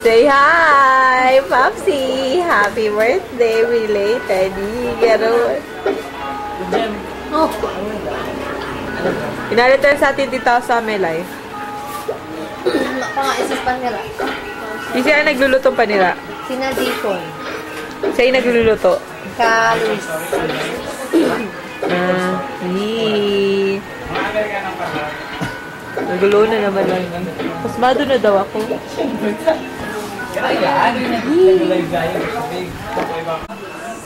Say hi, Popsy! Happy birthday, belated. Gano'n. Oh. Pinalitan sa atin dito sa Melay. Pang-isis pa nila. Di siya nagluluto pa nila. Sinadikon. Siya yung nagluluto. Kalis. Nagulo na naman lang. Pasmado na daw ako.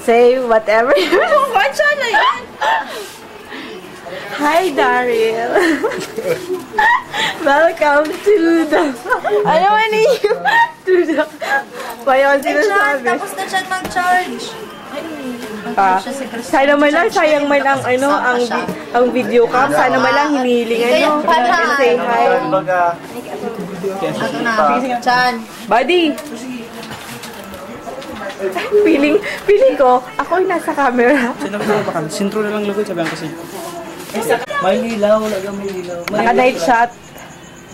Say whatever you want. Na yan. Hi, Daryl. Welcome to the... Ano man niyo? To the... Bayan sinasabi. Tapos na siya mag-charge. Sana man lang, sayang man ang, ano, ang video cam. Sana man lang hinihiling, ano. Say hi. Ako na. Chan. Buddy. Feeling ko, ako yung nasa camera. Sintro na lang lugod, sabihan kasi. May lilaw, wala may lilaw. Naka-night shot.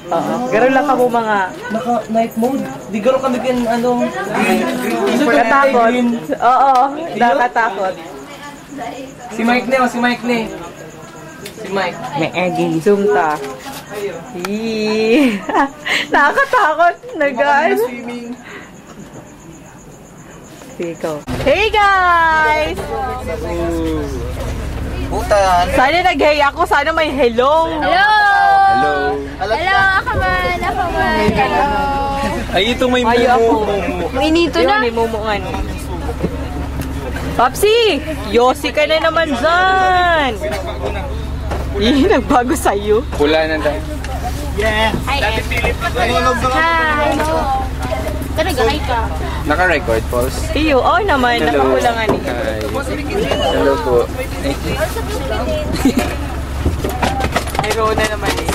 Oo. Gano'n lang kamo mga... Naka-night mode. Di gano'n kami kin, ano... Nakatakot. Oo, nakatakot. Si Mike ne, si Mike ne. Si Mike. May eggy. Zoom ta. Nakakatakot. Nag-ano. Ikaw. Hey guys! Butan. Sana nag-hey ako. Sana may hello. Hello! Hello. Hello, ako man. Hello. Ay, ito may Mayo ako. Minito na. May mumungan. Popsy! Yossi ka na naman dyan! Nagbago sa'yo. Pula na tayo. Hi. Nag-hi ka. Naka-record, pause. Iyo, naman. Nakakulangan eh. Hi. Hello po. Pero na naman eh.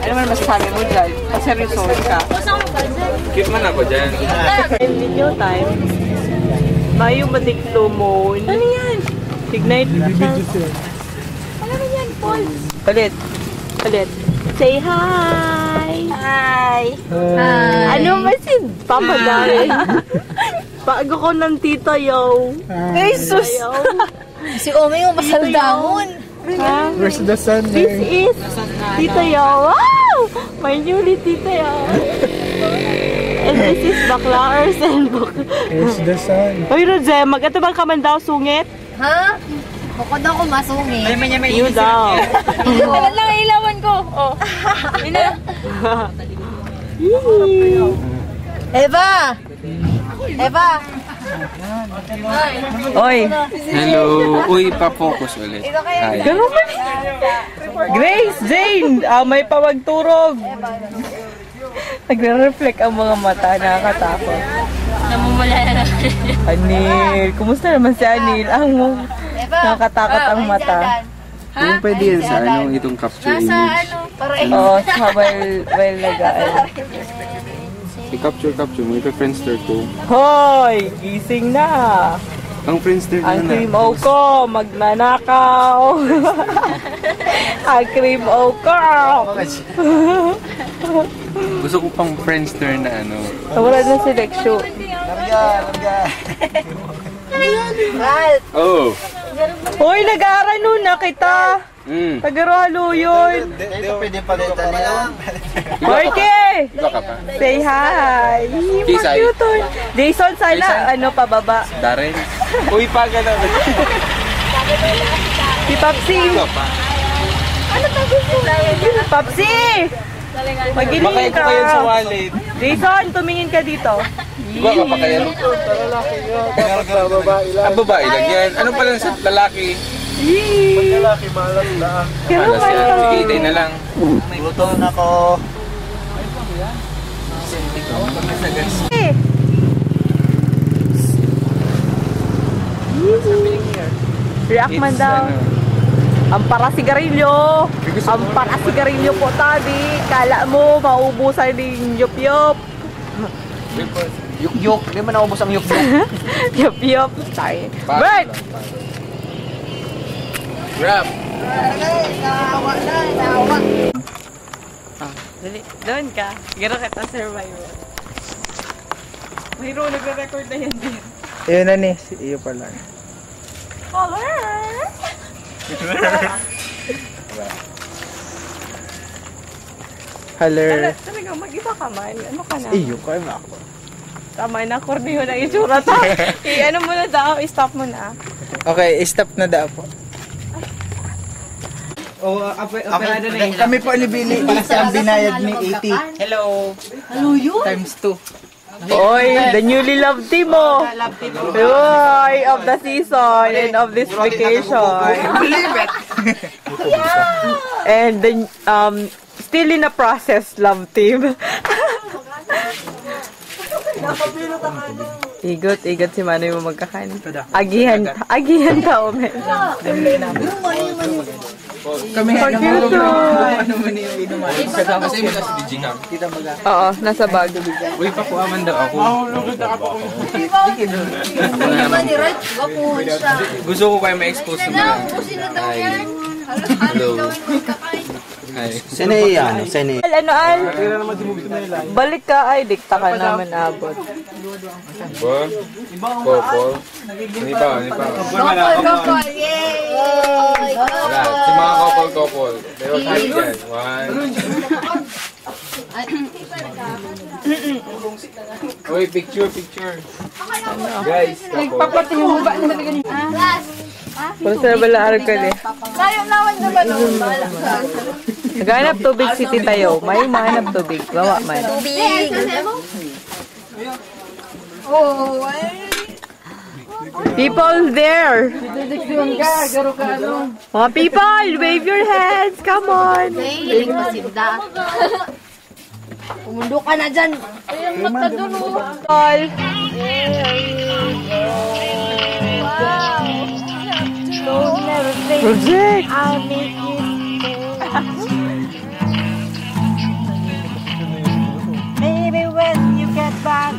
Ano man masasabi mo dyan? Kasi resort ka. Cute man ako dyan. Video time. Mayo badiklo mo. Ano yan? Ignite. Ano yan, Paul? Ulit. Say hi! Hi. Ano ba si Papa Daryl? Bago ko ng tita yo. Jesus! Si Omi yung masaldamon. Where's the sun? This is Tita Yo. Wow! My newly Tita Yo. And this is Baklaers and Where's the sun? Uy, Rodze, mag-atubang ka man daw sungit? Ha? Bukod ako masungit. You daw. Tagal lang ilawan ko. Oh. Ina. Eva! Oy. Hello. Uy, pa-focus ulit. Hi. Ganun ba? Grace, Jane, may pawagturog. Nagre-reflect ang mga mata, nakakatakot. Namumula na. Anil, kumusta naman si Anil? Nakakatakot ang mata. Kung pwede yan sa ano, itong capture image. Para Oo, while nag-aal. I-capture mo, ipa-friendster ko. Hoy! Gising na! Ang friendster Ang na cream o ko, magnanakaw! Ang cream o ko! Gusto ko pang friendster na ano. Wala na si Lexio. Oh! Hoy, nag-aaral nun na kita! Tagaralo yun! Dito pwede palitan nila. Jorge! Iba ka pa? Say hi! Kisay. Mag-tutor. Jason, sana pababa. Darren? Uy, pa gano'n. Si Popsy! Ano pa gusto na yan? Popsy! Magiling Makaya ko ka! kayo sa wallet. Jason, tumingin ka dito. Iba ka pa kaya? Ang babae lang yan. Ano pala sa lalaki? Lalaki, malas na. Pero Malas yan. man Sige, itay na lang. Luto na ko. React man daw. Ang para-sigarilyo. Ang para-sigarilyo po, tabi. Kala mo, maubusan ng yup-yup. Yuk-yuk. Hindi mo naubos ang yuk-yuk. Yup-yup. Sorry. Bert! Grab! Nawa. Dali, doon ka. Gano'n kita survival. Mayro, nagre-record na yan din. Ayun na ni, si iyo pala. Hello. Talaga, mag-iba ka man. Ano ka na? Iyo ka ba ako? Tama na, korneho na itsura ta. Ano mo na daw, i-stop mo na. Okay, stop na daw po. Operado na yun. Kami po ni Billy, ang binayad ni 80. Hello. Hello, yun? Times 2. Oy, the newly loved team mo. Oy, of the season and of this vacation. Believe it. And the, still in a process, love team. Igot si Manoy mo magkakain. Agihan ka, Omen. Kami nga naman ano man yung inuman. Kasama sa iyo kasi DJ ka. Kita baga. Oo, nasa bag. Uy, pakuaman daw ako. Lugod na ako. Naman ni Red, wapuhon siya. Gusto ko kayo ma-expose sa mga. Sino daw yan? Hello. Hi. Sene yan, sene. Ano, Al? Balik ka, ay, dikta ka naman abot. Couple. Hindi pa. Couple, yay! Yan, si mga couple. Pero tayo dyan. One. Uy, picture. Guys, couple. Kung sa balaarag ka ni. Sayang naman naman noon. Naghanap tubig city tayo. May mahanap tubig. Gawa man. Tubig. Oh, People there! Mga people, wave your hands! Come on! Ay, masinda. Umundo ka na dyan. Ay, ang mata doon, oh. All. Project! I'll make Maybe when you get back.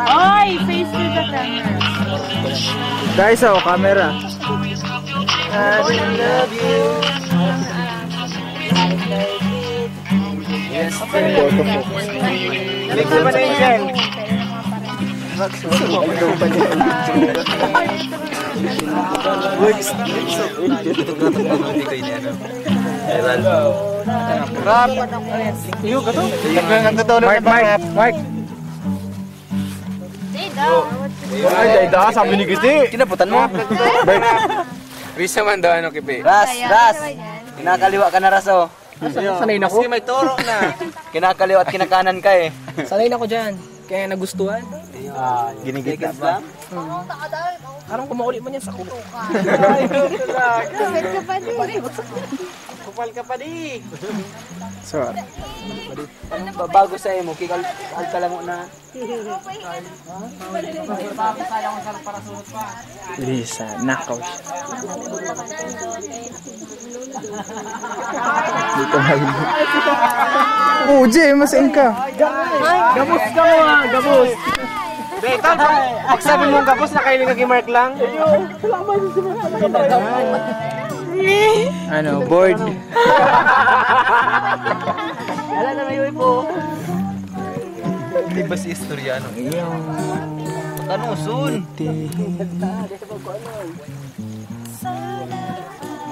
Oy, face to the camera. Guys, camera. I love you. Yes, Balik naman na yun dyan. Mark. Ay, dahil sabi ni Giti. Kinaputan mo. Risa man daw ano kipi. Ras. Kinakaliwa ka na, Ras, oh. Sanay na ko. Kasi may turok na. Kinakaliwa at kinakanan ka, eh. Sanay na ko dyan. Kaya nagustuhan. Ginigit lang. Parang kumaulit man yan sa kulo. Kupal ka pa di. Sorry. Bago sa mo, kikal ka lang na. Lisa, nakaw siya. Dito na yun. Oh, Jay, masain ka. Gabos ka mo, ha? Gabos. Betal, pag sabi mong gabos, nakailing kay Mark lang. Ano, board. Wala na may po. Hindi ba si Historiano? Kanusun.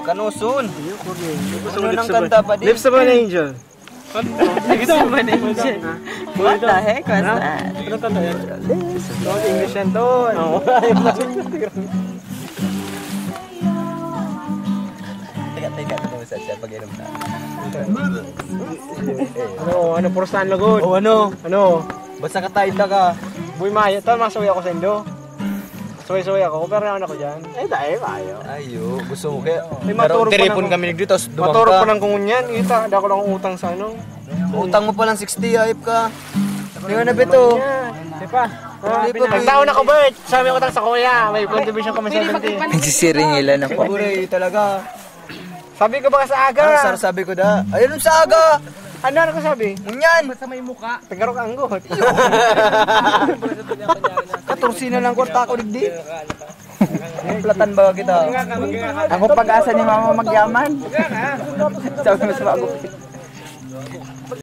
Kanusun. Ano nang kanta pa din? Lips of an Angel. Gusto mo na yun dyan? What the heck was that? Ano kanta yan? English yan doon. Teka, sa siya pag-inom na. Ano, purustahan lagod. O ano? Ano? Ba't nakatayid na ka? Buy mayo. Tal, masaway ako sa Indo. Saway-saway ako. Pero naman ako dyan. Eh, dahil mayo. Ayo, gusto mo kaya. May maturo pa Tiripon ng- kami dito, tapos dumang Maturo ka. pa ng kungunyan. Kita, hindi ako lang utang sa ano. Utang mo pa lang 60, ayip ka. Ngayon na bito. pa. Nagtaon ako, Bert. Sabi ko sa kuya. May contribution kami 70. Nagsisiringilan na po. Buray talaga. Sabi ko baka sa aga. Sar sabi ko da. Ayun sa aga. Ano ko sabi? Munyan. Tagarok ang got. 14 na lang kwarta ko digdi. Platan ba kita? Ako pag-asa ni mama magyaman. Sabi mo sa bago.